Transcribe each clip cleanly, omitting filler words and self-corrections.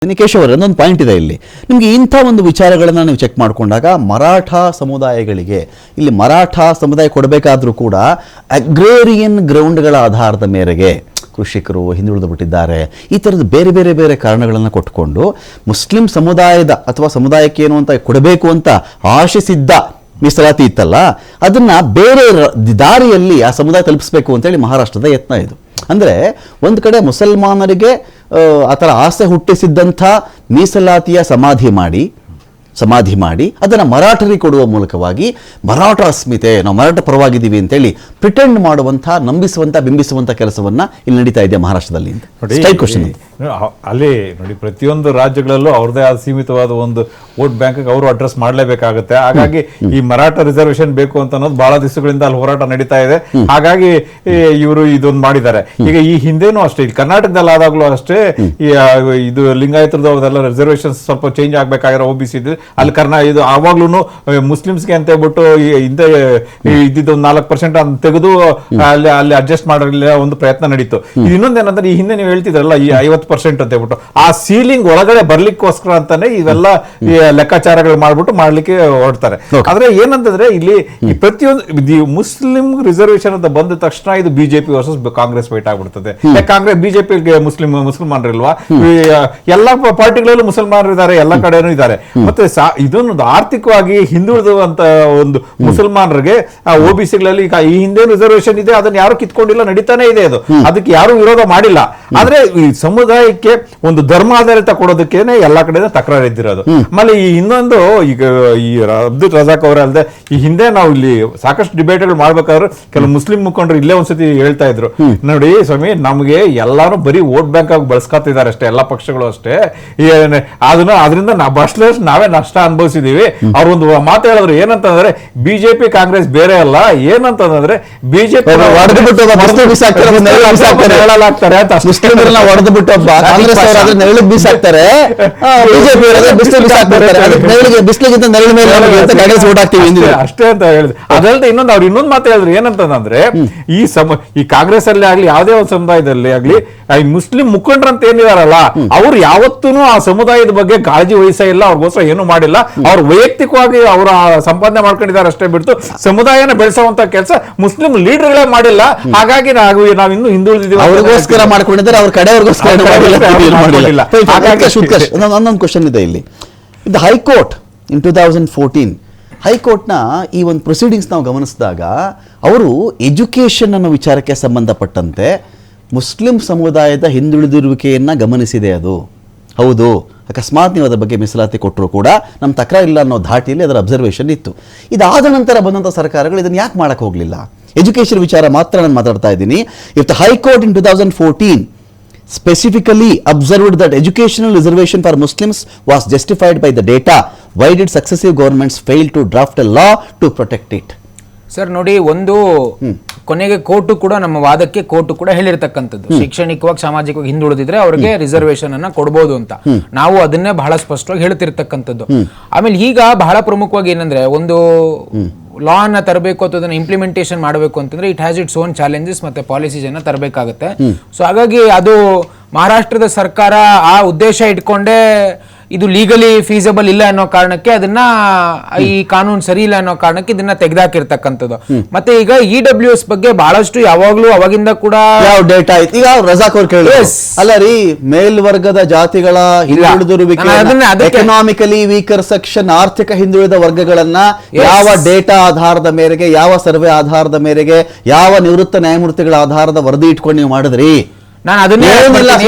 ಕೇಶವರ ಒಂದೊಂದು ಪಾಯಿಂಟ್ ಇದೆ ಇಲ್ಲಿ. ನಿಮಗೆ ಇಂಥ ಒಂದು ವಿಚಾರಗಳನ್ನು ನೀವು ಚೆಕ್ ಮಾಡಿಕೊಂಡಾಗ ಮರಾಠ ಸಮುದಾಯಗಳಿಗೆ ಇಲ್ಲಿ ಮರಾಠ ಸಮುದಾಯ ಕೊಡಬೇಕಾದ್ರೂ ಕೂಡ ಅಗ್ರೇರಿಯನ್ ಗ್ರೌಂಡ್ಗಳ ಆಧಾರದ ಮೇರೆಗೆ ಕೃಷಿಕರು ಹಿಂದುಳಿದು ಬಿಟ್ಟಿದ್ದಾರೆ, ಈ ಥರದ ಬೇರೆ ಬೇರೆ ಬೇರೆ ಕಾರಣಗಳನ್ನು ಕೊಟ್ಟುಕೊಂಡು ಮುಸ್ಲಿಂ ಸಮುದಾಯದ ಅಥವಾ ಸಮುದಾಯಕ್ಕೆ ಏನು ಅಂತ ಕೊಡಬೇಕು ಅಂತ ಆಶಿಸಿದ್ದ ಮೀಸಲಾತಿ ಇತ್ತಲ್ಲ, ಅದನ್ನು ಬೇರೆ ದಾರಿಯಲ್ಲಿ ಆ ಸಮುದಾಯ ತಲುಪಿಸಬೇಕು ಅಂತೇಳಿ ಮಹಾರಾಷ್ಟ್ರದ ಯತ್ನ ಇದು. ಅಂದರೆ ಒಂದು ಕಡೆ ಮುಸಲ್ಮಾನರಿಗೆ ಆ ಥರ ಆಸೆ ಹುಟ್ಟಿಸಿದ್ದಂಥ ಮೀಸಲಾತಿಯ ಸಮಾಧಿ ಮಾಡಿ ಅದನ್ನು ಮರಾಠರಿಗೆ ಕೊಡುವ ಮೂಲಕವಾಗಿ ಮರಾಠ ಅಸ್ಮಿತೆ, ನಾವು ಮರಾಠ ಪರವಾಗಿದ್ದೀವಿ ಅಂತೇಳಿ ಪ್ರಿಟೆಂಡ್ ಮಾಡುವಂಥ, ನಂಬಿಸುವಂಥ, ಬಿಂಬಿಸುವಂಥ ಕೆಲಸವನ್ನು ಇಲ್ಲಿ ನಡೀತಾ ಇದೆ ಮಹಾರಾಷ್ಟ್ರದಲ್ಲಿ. ಕ್ವಶನ್ ಅಲ್ಲಿ ನೋಡಿ, ಪ್ರತಿಯೊಂದು ರಾಜ್ಯಗಳಲ್ಲೂ ಅವ್ರದೇ ಆದ ಸೀಮಿತವಾದ ಒಂದು ವೋಟ್ ಬ್ಯಾಂಕ್ ಅವರು ಅಡ್ರೆಸ್ ಮಾಡಲೇಬೇಕಾಗುತ್ತೆ. ಹಾಗಾಗಿ ಈ ಮರಾಠ ರಿಸರ್ವೇಶನ್ ಬೇಕು ಅಂತ ಅನ್ನೋದು ಬಹಳ ದಿವಸಗಳಿಂದ ಅಲ್ಲಿ ಹೋರಾಟ ನಡೀತಾ ಇದೆ. ಹಾಗಾಗಿ ಇವರು ಇದೊಂದು ಮಾಡಿದ್ದಾರೆ. ಈಗ ಈ ಹಿಂದೆನೂ ಅಷ್ಟೇ, ಇಲ್ಲಿ ಕರ್ನಾಟಕದಲ್ಲಿ ಆದಾಗ್ಲೂ ಅಷ್ಟೇ ಇದು ಲಿಂಗಾಯತರದ್ದು ಅವ್ರದೆಲ್ಲ ರಿಸರ್ವೇಶನ್ ಸ್ವಲ್ಪ ಚೇಂಜ್ ಆಗ್ಬೇಕಾಗಿರೋ OBC ಅಲ್ಲಿ ಇದು ಆವಾಗ್ಲೂ ಮುಸ್ಲಿಮ್ಸ್ಗೆ ಅಂತ ಹೇಳ್ಬಿಟ್ಟು ಹಿಂದೆ ಇದ್ದಿದ್ದು 4% ಅಂತ ತೆಗೆದು ಅಲ್ಲಿ ಅಡ್ಜಸ್ಟ್ ಮಾಡಲಿಲ್ಲ ಒಂದು ಪ್ರಯತ್ನ ನಡೀತು. ಇದು ಇನ್ನೊಂದೇನಂದ್ರೆ, ಈ ಹಿಂದೆ ನೀವು ಹೇಳ್ತಿದ್ರಲ್ಲ ಈ 50% ಅಂತ ಹೇಳ್ಬಿಟ್ಟು ಆ ಸೀಲಿಂಗ್ ಒಳಗಡೆ ಬರ್ಲಿಕ್ಕೋಸ್ಕರ ಅಂತಾನೆ ಇವೆಲ್ಲ ಲೆಕ್ಕಾಚಾರಗಳು ಮಾಡ್ಲಿಕ್ಕೆ ಹೊರಡ್ತಾರೆ. ಆದ್ರೆ ಏನಂತಂದ್ರೆ ಇಲ್ಲಿ ಪ್ರತಿಯೊಂದು ಮುಸ್ಲಿಂ ರಿಸರ್ವೇಶನ್ ಅಂತ ಬಂದ ತಕ್ಷಣ ಇದು ಬಿಜೆಪಿ ವರ್ಸಸ್ ಕಾಂಗ್ರೆಸ್ ಫೈಟ್ ಆಗ್ಬಿಡ್ತದೆ. ಕಾಂಗ್ರೆಸ್ ಬಿಜೆಪಿಗೆ ಮುಸಲ್ಮಾನರಿಲ್ವಾ? ಎಲ್ಲಾ ಪಾರ್ಟಿಗಳಲ್ಲೂ ಮುಸಲ್ಮಾನರು ಇದ್ದಾರೆ, ಎಲ್ಲ ಕಡೆನೂ ಇದ್ದಾರೆ. ಮತ್ತೆ ಇದೊಂದು ಆರ್ಥಿಕವಾಗಿ ಹಿಂದುಳಿದಂತ ಒಂದು ಮುಸಲ್ಮಾನರಿಗೆ OBCಗಳಲ್ಲಿ ಈ ಹಿಂದೆ ರಿಸರ್ವೇಶನ್ ಇದೆ, ಅದನ್ನ ಯಾರು ಕಿತ್ಕೊಂಡಿಲ್ಲ, ನಡೀತಾನೆ ಇದೆ. ಅದು ಅದಕ್ಕೆ ಯಾರು ವಿರೋಧ ಮಾಡಿಲ್ಲ. ಆದ್ರೆ ಈ ಸಮುದಾಯಕ್ಕೆ ಒಂದು ಧರ್ಮಾಧಾರಿತ ಕೊಡೋದಕ್ಕೇನೆ ಎಲ್ಲಾ ಕಡೆ ತಕರಾರು ಇದ್ದಿರೋದು. ಆಮೇಲೆ ಈ ಇನ್ನೊಂದು, ಈಗ ಈ ಅಬ್ದುಲ್ ರಜಾಕ್ ಅವರೇ ಅಲ್ಲದೆ ಈ ಹಿಂದೆ ನಾವು ಇಲ್ಲಿ ಸಾಕಷ್ಟು ಡಿಬೇಟ್ಗಳು ಮಾಡ್ಬೇಕಾದ್ರೆ ಕೆಲವು ಮುಸ್ಲಿಂ ಮುಖಂಡರು ಇಲ್ಲೇ ಒಂದ್ಸತಿ ಹೇಳ್ತಾ ಇದ್ರು, ನೋಡಿ ಸ್ವಾಮಿ, ನಮ್ಗೆ ಎಲ್ಲಾರು ಬರೀ ವೋಟ್ ಬ್ಯಾಂಕ್ ಆಗಿ ಬಳಸ್ಕೊತಿದ್ದಾರೆ ಅಷ್ಟೇ, ಎಲ್ಲಾ ಪಕ್ಷಗಳು ಅಷ್ಟೇ. ಅದರಿಂದ ನಾವೇ ನಷ್ಟ ಅನುಭವಿಸಿದೀವಿ. ಅವ್ರೊಂದು ಮಾತು ಹೇಳಿದ್ರು, ಏನಂತಂದ್ರೆ ಬಿಜೆಪಿ ಕಾಂಗ್ರೆಸ್ ಬೇರೆ ಅಲ್ಲ, ಏನಂತಂದ್ರೆ ಬಿಜೆಪಿ ಹೊಡೆದು ಬಿಟ್ಟು ನೆರಳು ಬೀಸಾಕ್ತಾರೆ, ಬಿಸಿಲಿಗಿಂತ ನೆರಳು ಮೇಲೆ ಓಟ್ ಹಾಕ್ತೀವಿ ಅಷ್ಟೇ ಅಂತ ಹೇಳಿದ್ರು. ಅದಲ್ಲದೆ ಇನ್ನೊಂದು ಮಾತು ಹೇಳಿದ್ರು, ಏನಂತಂದ್ರೆ ಈ ಕಾಂಗ್ರೆಸ್ ಅಲ್ಲಿ ಆಗ್ಲಿ ಯಾವುದೇ ಒಂದು ಸಮುದಾಯದಲ್ಲಿ ಆಗ್ಲಿ ಈ ಮುಸ್ಲಿಂ ಮುಖಂಡರಂತ ಏನಿದಾರಲ್ಲ, ಅವ್ರು ಯಾವತ್ತೂ ಆ ಸಮುದಾಯದ ಬಗ್ಗೆ ಕಾಳಜಿ ವಹಿಸೇ ಇಲ್ಲ, ಅವ್ರಿಗೋಸ್ಕರ ಏನು ಮಾಡಿಲ್ಲ. ಅವ್ರು ವೈಯಕ್ತಿಕವಾಗಿ ಅವರ ಸಂಪಾದನೆ ಮಾಡ್ಕೊಂಡಿದ್ದಾರೆ ಅಷ್ಟೇ ಬಿಟ್ಟು ಸಮುದಾಯನ ಬೆಳೆಸುವಂತ ಕೆಲಸ ಮುಸ್ಲಿಂ ಲೀಡರ್ಗಳೇ ಮಾಡಿಲ್ಲ. ಹಾಗಾಗಿ ನಾವು ಇನ್ನು ಹಿಂದುಳಿದಿದ್ದೀವಿ, ಅವ್ರಿಗೋಸ್ಕರ ಮಾಡ್ಕೊಂಡಿದ್ದಾರೆ, ಅವ್ರ ಕಡೆಯವ್ರಿಗೋಸ್ಕರ. ಒಂದೊಂದು ಕ್ವಶನ್ ಇದೆ ಇಲ್ಲಿ. ಇದು ಹೈಕೋರ್ಟ್ ಇನ್ 2014 ಹೈಕೋರ್ಟ್ನ ಈ ಒಂದು ಪ್ರೊಸೀಡಿಂಗ್ಸ್ ನಾವು ಗಮನಿಸಿದಾಗ ಅವರು ಎಜುಕೇಷನ್ ಅನ್ನೋ ವಿಚಾರಕ್ಕೆ ಸಂಬಂಧಪಟ್ಟಂತೆ ಮುಸ್ಲಿಂ ಸಮುದಾಯದ ಹಿಂದುಳಿದಿರುವಿಕೆಯನ್ನು ಗಮನಿಸಿದೆ. ಅದು ಹೌದು, ಅಕಸ್ಮಾತ್ ನೀವು ಅದರ ಬಗ್ಗೆ ಮೀಸಲಾತಿ ಕೊಟ್ಟರು ಕೂಡ ನಮ್ಮ ತಕರಾರಿಲ್ಲ ಅನ್ನೋ ಧಾಟಿಯಲ್ಲಿ ಅದರ ಅಬ್ಸರ್ವೇಷನ್ ಇತ್ತು. ಇದಾದ ನಂತರ ಬಂದಂಥ ಸರ್ಕಾರಗಳು ಇದನ್ನು ಯಾಕೆ ಮಾಡಕ್ಕೆ ಹೋಗಲಿಲ್ಲ? ಎಜುಕೇಷನ್ ವಿಚಾರ ಮಾತ್ರ ನಾನು ಮಾತಾಡ್ತಾ ಇದ್ದೀನಿ. If the high court in 2014 specifically observed that educational reservation for Muslims was justified by the data, why did successive governments fail to draft a law to protect it? Sir ನೋಡಿ, ಒಂದು ಕೊನೆಗೆ ಕೋರ್ಟು ಕೂಡ ನಮ್ಮ ವಾದಕ್ಕೆ ಕೋರ್ಟು ಕೂಡ ಹೇಳಿರ್ತಕ್ಕಂಥದ್ದು, ಶೈಕ್ಷಣಿಕವಾಗಿ ಸಾಮಾಜಿಕವಾಗಿ ಹಿಂದುಳಿದಿದ್ರೆ ಅವ್ರಿಗೆ ರಿಸರ್ವೇಶನ್ ಅನ್ನ ಕೊಡಬಹುದು ಅಂತ. ನಾವು ಅದನ್ನೇ ಬಹಳ ಸ್ಪಷ್ಟವಾಗಿ ಹೇಳ್ತಿರ್ತಕ್ಕಂಥದ್ದು. ಆಮೇಲೆ ಈಗ ಬಹಳ ಪ್ರಮುಖವಾಗಿ ಏನಂದ್ರೆ, ಒಂದು ಲಾ ಅನ್ನ ತರಬೇಕು ಅಥವಾ ಅದನ್ನ ಇಂಪ್ಲಿಮೆಂಟೇಷನ್ ಮಾಡಬೇಕು ಅಂತಂದ್ರೆ it has its own challenges ಮತ್ತೆ ಪಾಲಿಸೀಸ್ ಅನ್ನ ತರಬೇಕಾಗುತ್ತೆ. ಸೊ ಹಾಗಾಗಿ ಅದು ಮಹಾರಾಷ್ಟ್ರದ ಸರ್ಕಾರ ಆ ಉದ್ದೇಶ ಇಟ್ಕೊಂಡೇ ಇದು ಲೀಗಲಿ ಫೀಸಬಲ್ ಇಲ್ಲ ಅನ್ನೋ ಕಾರಣಕ್ಕೆ ಅದನ್ನ, ಈ ಕಾನೂನು ಸರಿ ಇಲ್ಲ ಅನ್ನೋ ಕಾರಣಕ್ಕೆ ಇದನ್ನ ತೆಗೆದಾಕಿರ್ತಕ್ಕಂಥದ್ದು. ಮತ್ತೆ ಈಗ EWS ಬಗ್ಗೆ ಬಹಳಷ್ಟು ಯಾವಾಗ್ಲೂ ಅವಾಗಿಂದ ಕೂಡ ಯಾವ ಡೇಟಾ ಐತಿ? ಈಗ ರಜಾಕ್ ಅವ್ರು ಕೇಳಿ, ಅಲ್ಲ ರೀ, ಮೇಲ್ವರ್ಗದ ಜಾತಿಗಳ ಹಿಂದುಳಿದಿರುವಿಕೆ, ಎಕನಾಮಿಕಲಿ ವೀಕರ್ ಸೆಕ್ಷನ್, ಆರ್ಥಿಕ ಹಿಂದುಳಿದ ವರ್ಗಗಳನ್ನ ಯಾವ ಡೇಟಾ ಆಧಾರದ ಮೇರೆಗೆ, ಯಾವ ಸರ್ವೆ ಆಧಾರದ ಮೇರೆಗೆ, ಯಾವ ನಿವೃತ್ತ ನ್ಯಾಯಮೂರ್ತಿಗಳ ಆಧಾರದ ವರದಿ ಇಟ್ಕೊಂಡು ನೀವು ಮಾಡಿದ್ರಿ? ನಾನು ಅದನ್ನೇ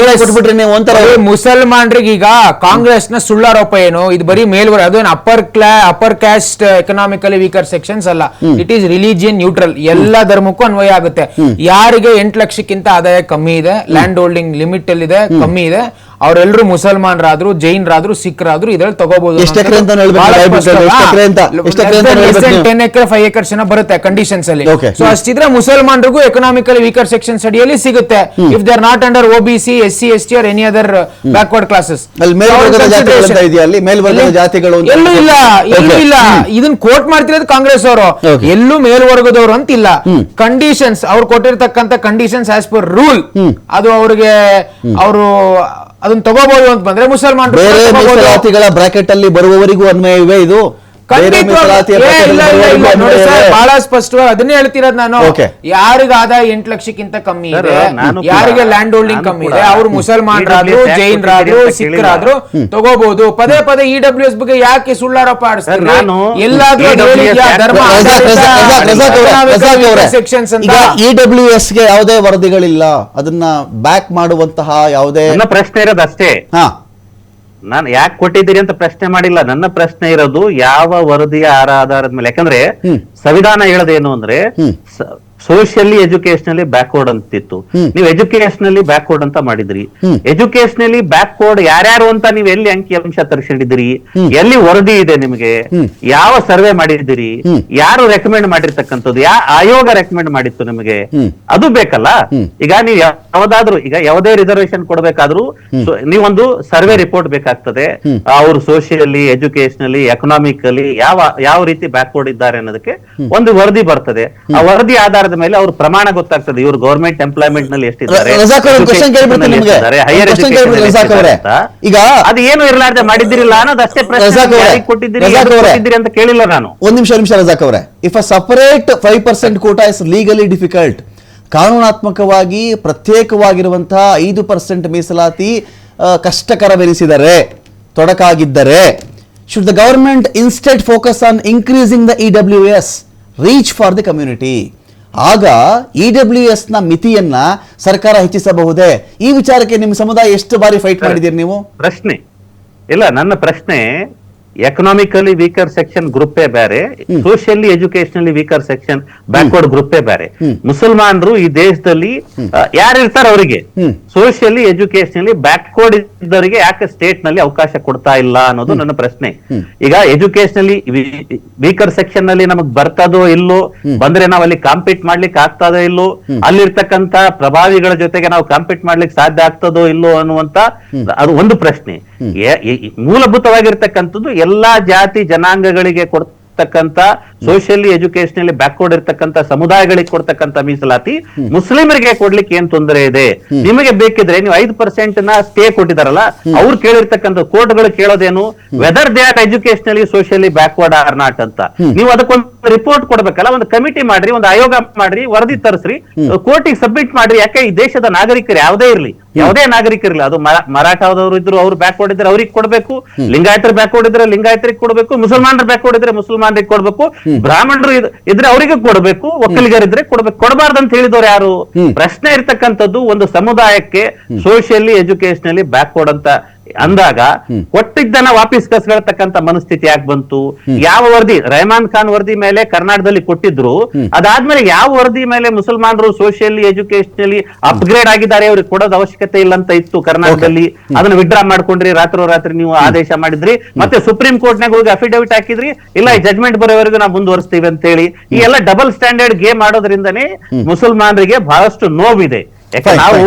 ನೀವು ಒಂಥರ ಮುಸಲ್ಮಾನ್ರಿಗೆ ಈಗ ಕಾಂಗ್ರೆಸ್ ನ ಸುಳ್ಳಾರೋಪ ಏನು, ಇದು ಬರೀ ಮೇಲ್ವರ್ಗ, ಅದೇನು upper caste economically weaker sections ಅಲ್ಲ, ಇಟ್ ಈಸ್ ರಿಲಿಜಿಯನ್ ನ್ಯೂಟ್ರಲ್, ಎಲ್ಲ ಧರ್ಮಕ್ಕೂ ಅನ್ವಯ ಆಗುತ್ತೆ. ಯಾರಿಗೆ 8 ಲಕ್ಷಕ್ಕಿಂತ ಆದಾಯ ಕಮ್ಮಿ ಇದೆ, ಲ್ಯಾಂಡ್ ಹೋಲ್ಡಿಂಗ್ ಲಿಮಿಟ್ ಅಲ್ಲಿ ಇದೆ, ಕಮ್ಮಿ ಇದೆ, ಅವರೆಲ್ಲರೂ ಮುಸಲ್ಮಾನರಾದ್ರು, ಜೈನರಾದ್ರು, ಸಿಖ್ರಾದ್ರು ಇದ್ರಲ್ಲಿ ತಗೋಬಹುದು. 10 ಎಕರೆ 5 ಎಕರ್ಸ್ ಬರುತ್ತೆ ಕಂಡೀಷನ್ಸ್ ಅಲ್ಲಿ. ಸೊ ಅಷ್ಟಿದ್ರೆ ಮುಸಲ್ಮಾನರಿಗೂ ಎಕನಾಮಿಕಲಿ ವೀಕರ್ ಸೆಕ್ಷನ್ಸ್ ಅಡಿಯಲ್ಲಿ ಸಿಗುತ್ತೆ, if they are not under OBC, SC, ST or any other backward classes. ಎಲ್ಲೂ ಇಲ್ಲ. ಇದನ್ನ ಕೋಟ್ ಮಾಡ್ತಿರೋದು ಕಾಂಗ್ರೆಸ್ ಅವರು, ಎಲ್ಲೂ ಮೇಲ್ವರ್ಗದವರು ಅಂತಿಲ್ಲ. ಕಂಡೀಷನ್ಸ್ ಅವ್ರು ಕೊಟ್ಟಿರ್ತಕ್ಕಂಥ ಕಂಡೀಷನ್ಸ್ ಆಸ್ ಪರ್ ರೂಲ್, ಅದು ಅವ್ರಿಗೆ ಅವರು ಅದನ್ನ ತಗೋಬಹುದು ಅಂತ ಬಂದ್ರೆ ಮುಸಲ್ಮಾನರು ಬೇರೆ ತಗೋಬಹುದು. ಮೀಸಲಾತಿಗಳ ಬ್ರಾಕೆಟ್ ಅಲ್ಲಿ ಬರುವವರಿಗೂ ಅನ್ವಯವೇ ಇದು? ಬೇರೆ ಮೀಸಲಾತಿಯ bracket ಅಲ್ಲಿ ಬರುವವರಿಗೂ ಅನ್ವಯವೇ? ಬಹಳ ಸ್ಪಷ್ಟವಾಗಿ ಅದನ್ನೇ ಹೇಳ್ತಿರೋದು ನಾನು. Okay. ಯಾರಿಗೆ ಆದಾಯ 8 ಲಕ್ಷಕ್ಕಿಂತ ಕಮ್ಮಿ ಸರ್, ಇದೆ, ನಾನು ಕೂಡ- ಯಾರಿಗೆ ಲ್ಯಾಂಡ್ ಹೋಲ್ಡಿಂಗ್ ನಾನು ಕಮ್ಮಿ ಕೂಡ ಇದೆ, ಅವ್ರು ಮುಸಲ್ಮಾನರಾದ್ರು EWS ಜೈನರಾದ್ರು ಅಂತ ಸಿಖ್ರಾದ್ರು ತಗೋಬಹುದು. ಪದೇ ಪದೇ EWS ಬಗ್ಗೆ ಯಾಕೆ ಸುಳ್ಳಾರೋಪ ಆಡಿಸ್ತಾರೆ? ನಾನು ಎಲ್ಲಾದ್ರೂ EWS ಹೇಳಿದ್ಯಾ ಧರ್ಮ ಸೆಕ್ಷನ್ಸ್ ಅಂತ? EWS ಗೆ ಯಾವುದೇ ವರದಿಗಳಿಲ್ಲ, ಅದನ್ನ ಬ್ಯಾಕ್ ಮಾಡುವಂತಹ ಯಾವುದೇ. ನನ್ನ ಪ್ರಶ್ನೆ ಇರೋದು ಅಷ್ಟೇ. ಹಾ, ನಾನು ಯಾಕೆ ಕೊಟ್ಟಿದ್ದೀರಿ ಅಂತ ಪ್ರಶ್ನೆ ಮಾಡಿಲ್ಲ. ನನ್ನ ಪ್ರಶ್ನೆ ಇರೋದು ಯಾವ ವರದಿಯ ಆಧಾರದ ಮೇಲೆ. ಯಾಕಂದ್ರೆ ಸಂವಿಧಾನ ಹೇಳೋದೇನು ಅಂದ್ರೆ ಸೋಷಿಯಲಿ ಎಜುಕೇಶನಲಿ ಬ್ಯಾಕ್ವರ್ಡ್ ಅಂತಿತ್ತು. ನೀವು ಎಜುಕೇಶನಲಿ ಬ್ಯಾಕ್ವರ್ಡ್ ಅಂತ ಮಾಡಿದ್ರಿ. ಎಜುಕೇಶನಲಿ ಬ್ಯಾಕ್ವರ್ಡ್ ಯಾರ್ಯಾರು ಅಂತ ನೀವು ಎಲ್ಲಿ ಅಂಕಿ ಅಂಶ ತರಿಸಿಡಿದಿರಿ? ಎಲ್ಲಿ ವರದಿ ಇದೆ ನಿಮಗೆ? ಯಾವ ಸರ್ವೆ ಮಾಡಿದ್ದೀರಿ? ಯಾರು ರೆಕಮೆಂಡ್ ಮಾಡಿರ್ತಕ್ಕಂಥದ್ದು? ಆಯೋಗ ರೆಕಮೆಂಡ್ ಮಾಡಿತ್ತು ನಿಮಗೆ? ಅದು ಬೇಕಲ್ಲ. ಈಗ ನೀವು ಯಾವ್ದಾದ್ರು ಈಗ ಯಾವುದೇ ರಿಸರ್ವೇಶನ್ ಕೊಡ್ಬೇಕಾದ್ರೂ ನೀವೊಂದು ಸರ್ವೆ ರಿಪೋರ್ಟ್ ಬೇಕಾಗ್ತದೆ. ಅವರು ಸೋಷಿಯಲಿ ಎಜುಕೇಶನಲಿ ಎಕನಾಮಿಕಲಿ ಯಾವ ರೀತಿ ಬ್ಯಾಕ್ವರ್ಡ್ ಇದ್ದಾರೆ ಅನ್ನೋದಕ್ಕೆ ಒಂದು ವರದಿ ಬರ್ತದೆ. ಆ ವರದಿ ಆಧಾರದ ಮೇಲೆ ಅವ್ರ ಪ್ರಮಾಣ ಗೊತ್ತಾಗ್ತದೆ. ಇವರು ಗವರ್ಮೆಂಟ್ ಎಂಪ್ಲಾಯ್ಮೆಂಟ್ ನಲ್ಲಿ ಎಷ್ಟಿದ್ದಾರೆ, ರಜಾಕ್ ಅವ್ರೆ, question ಕೇಳ್ಬಿಡ್ತೀನಿ ನಿಮ್ಗೆ. ಹೈಯರ್ question ಕೇಳ್ಬಿಡ್ತೀನಿ ರಜಾಕ್ ಅವ್ರೆ. ಈಗ ಅದು ಏನು ಇರ್ಲಾರ್ದೆ ಮಾಡಿದಿರಿಲ್ಲ ಅನ್ನೋದು ಅಷ್ಟೇ ಪ್ರಶ್ನೆ. ರಜಾಕ್ ಅವ್ರೆ, ಯಾರಿಗೆ ಕೊಟ್ಟಿದ್ದೀರಿ, ರಜಾಕ್ ಯಾರಿಗೆ ಅವ್ರೆ. ಕೊಟ್ಟಿದ್ದೀರಿ ಅಂತ ಕೇಳಿಲ್ಲ ನಾನು. ಒಂದ್ ನಿಮಿಷ ರಜಾಕ್ ಅವರೇ, if a separate 5% quota is legally difficult, ಕಾನೂನಾತ್ಮಕವಾಗಿ ಪ್ರತ್ಯೇಕವಾಗಿರುವಂತಹ 5% ಮೀಸಲಾತಿ ಕಷ್ಟಕರವೆನಿಸಿದರೆ, ತೊಡಕಾಗಿದ್ದರೆ, should the government instead focus on increasing the EWS reach for the community? ಆಗ EWS ನ ಮಿತಿಯನ್ನ ಸರ್ಕಾರ ಹೆಚ್ಚಿಸಬಹುದೇ? ಈ ವಿಚಾರಕ್ಕೆ ನಿಮ್ಮ ಸಮುದಾಯ ಎಷ್ಟು ಬಾರಿ ಫೈಟ್ ಮಾಡಿದ್ದೀರಿ ನೀವು? ಪ್ರಶ್ನೆ ಇಲ್ಲ, ನನ್ನ ಪ್ರಶ್ನೆ ಎಕನಾಮಿಕಲಿ ವೀಕರ್ ಸೆಕ್ಷನ್ ಗ್ರೂಪೇ ಬೇರೆ, socially educationally weaker section backward ಗ್ರೂಪೇ ಬೇರೆ. ಮುಸಲ್ಮಾನರು ಈ ದೇಶದಲ್ಲಿ ಯಾರು ಇರ್ತಾರೆ ಅವರಿಗೆ ಸೋಷಿಯಲಿ ಎಜುಕೇಶನಲಿ ಬ್ಯಾಕ್ವರ್ಡ್ ಇದ್ದವರಿಗೆ ಯಾಕೆ ಸ್ಟೇಟ್ ನಲ್ಲಿ ಅವಕಾಶ ಕೊಡ್ತಾ ಇಲ್ಲ ಅನ್ನೋದು ನನ್ನ ಪ್ರಶ್ನೆ. ಈಗ ಎಜುಕೇಶನಲಿ ವೀಕರ್ ಸೆಕ್ಷನ್ ನಲ್ಲಿ ನಮಗ್ ಬರ್ತದೋ ಇಲ್ಲೋ, ಬಂದ್ರೆ ನಾವು ಅಲ್ಲಿ ಕಾಂಪೀಟ್ ಮಾಡ್ಲಿಕ್ಕೆ ಆಗ್ತದೋ ಇಲ್ಲೋ, ಅಲ್ಲಿರ್ತಕ್ಕಂತ ಪ್ರಭಾವಿಗಳ ಜೊತೆಗೆ ನಾವು ಕಾಂಪೀಟ್ ಮಾಡ್ಲಿಕ್ಕೆ ಸಾಧ್ಯ ಆಗ್ತದೋ ಇಲ್ಲೋ ಅನ್ನುವಂತ ಅದು ಒಂದು ಪ್ರಶ್ನೆ. ಮೂಲಭೂತವಾಗಿರ್ತಕ್ಕಂಥದ್ದು ಎಲ್ಲಾ ಜಾತಿ ಜನಾಂಗಗಳಿಗೆ ಕೊಡ್ತಕ್ಕಂತ ಸೋಷಿಯಲಿ ಎಜುಕೇಶನಲಿ ಬ್ಯಾಕ್ವರ್ಡ್ ಇರ್ತಕ್ಕಂಥ ಸಮುದಾಯಗಳಿಗೆ ಕೊಡ್ತಕ್ಕಂಥ ಮೀಸಲಾತಿ ಮುಸ್ಲಿಮರಿಗೆ ಕೊಡ್ಲಿಕ್ಕೆ ಏನ್ ತೊಂದರೆ ಇದೆ? ನಿಮಗೆ ಬೇಕಿದ್ರೆ ನೀವು 5% ನ ಸ್ಟೇ ಕೊಟ್ಟಿದಾರಲ್ಲ, ಅವ್ರು ಕೇಳಿರ್ತಕ್ಕಂಥ ಕೋರ್ಟ್ಗಳು ಕೇಳೋದೇನು, whether they are educationally socially backward or not ಅಂತ. ನೀವು ಅದಕ್ಕೊಂದು ರಿಪೋರ್ಟ್ ಕೊಡ್ಬೇಕಲ್ಲ, ಒಂದು ಕಮಿಟಿ ಮಾಡ್ರಿ, ಒಂದು ಆಯೋಗ ಮಾಡ್ರಿ, ವರದಿ ತರಿಸ್ರಿ, ಕೋರ್ಟಿಗೆ ಸಬ್ಮಿಟ್ ಮಾಡ್ರಿ. ಯಾಕೆ ಈ ದೇಶದ ನಾಗರಿಕರು ಯಾವುದೇ ಇರ್ಲಿ, ಯಾವುದೇ ನಾಗರಿಕರಿಲ್ಲ, ಅದು ಮರಾಠದವರು ಇದ್ರು ಅವ್ರು ಬ್ಯಾಕ್ವರ್ಡ್ ಇದ್ರೆ ಅವ್ರಿಗೆ ಕೊಡ್ಬೇಕು, ಲಿಂಗಾಯತರು ಬ್ಯಾಕ್ವರ್ಡ್ ಇದ್ರೆ ಲಿಂಗಾಯತರಿಗೆ ಕೊಡ್ಬೇಕು, ಮುಸಲ್ಮಾನರು ಬ್ಯಾಕ್ವರ್ಡ್ ಇದ್ರೆ ಮುಸಲ್ಮಾನರಿಗೆ ಕೊಡ್ಬೇಕು, ಬ್ರಾಹ್ಮಣರು ಇದ್ರೆ ಅವರಿಗೆ ಕೊಡ್ಬೇಕು, ಒಕ್ಕಲಿಗರಿದ್ರೆ ಕೊಡ್ಬೇಕು. ಕೊಡಬಾರ್ದು ಅಂತ ಹೇಳಿದವ್ರು ಯಾರು? ಪ್ರಶ್ನೆ ಇರ್ತಕ್ಕಂಥದ್ದು ಒಂದು ಸಮುದಾಯಕ್ಕೆ ಸೋಷಿಯಲಿ ಎಜುಕೇಶನಲಿ ಬ್ಯಾಕ್ವರ್ಡ್ ಅಂತ ಅಂದಾಗ ಕೊಟ್ಟಿದ್ದನ್ನ ವಾಪಸ್ ಕಸ್ಕೊಳ್ತಕ್ಕಂಥ ಮನಸ್ಥಿತಿ ಯಾಕೆ ಬಂತು? ಯಾವ ವರದಿ ರೆಹಮಾನ್ ಖಾನ್ ವರದಿ ಮೇಲೆ ಕರ್ನಾಟಕದಲ್ಲಿ ಕೊಟ್ಟಿದ್ರು, ಅದಾದ್ಮೇಲೆ ಯಾವ ವರದಿ ಮೇಲೆ ಮುಸಲ್ಮಾನರು ಸೋಷಿಯಲಿ ಎಜುಕೇಶನಲಿ ಅಪ್ಗ್ರೇಡ್ ಆಗಿದ್ದಾರೆ ಅವ್ರಿಗೆ ಕೊಡೋದು ಅವಶ್ಯಕತೆ ಇಲ್ಲ ಅಂತ ಇತ್ತು ಕರ್ನಾಟಕದಲ್ಲಿ? ಅದನ್ನ ವಿಡ್ರಾ ಮಾಡ್ಕೊಂಡ್ರಿ, ರಾತ್ರಿ ನೀವು ಆದೇಶ ಮಾಡಿದ್ರಿ, ಮತ್ತೆ ಸುಪ್ರೀಂ ಕೋರ್ಟ್ ನಾಗ ಹೋಗಿ ಅಫಿಡವಿಟ್ ಹಾಕಿದ್ರಿ, ಇಲ್ಲ ಈ ಜಜ್ಮೆಂಟ್ ಬರೋವರೆಗೂ ನಾವು ಮುಂದುವರಿಸ್ತೀವಿ ಅಂತ ಹೇಳಿ. ಈ ಎಲ್ಲ ಡಬಲ್ ಸ್ಟ್ಯಾಂಡರ್ಡ್ ಗೇಮ್ ಮಾಡೋದ್ರಿಂದನೇ ಮುಸಲ್ಮಾನರಿಗೆ ಬಹಳಷ್ಟು ನೋವಿದೆ. ಯಾಕೆ ನಾವು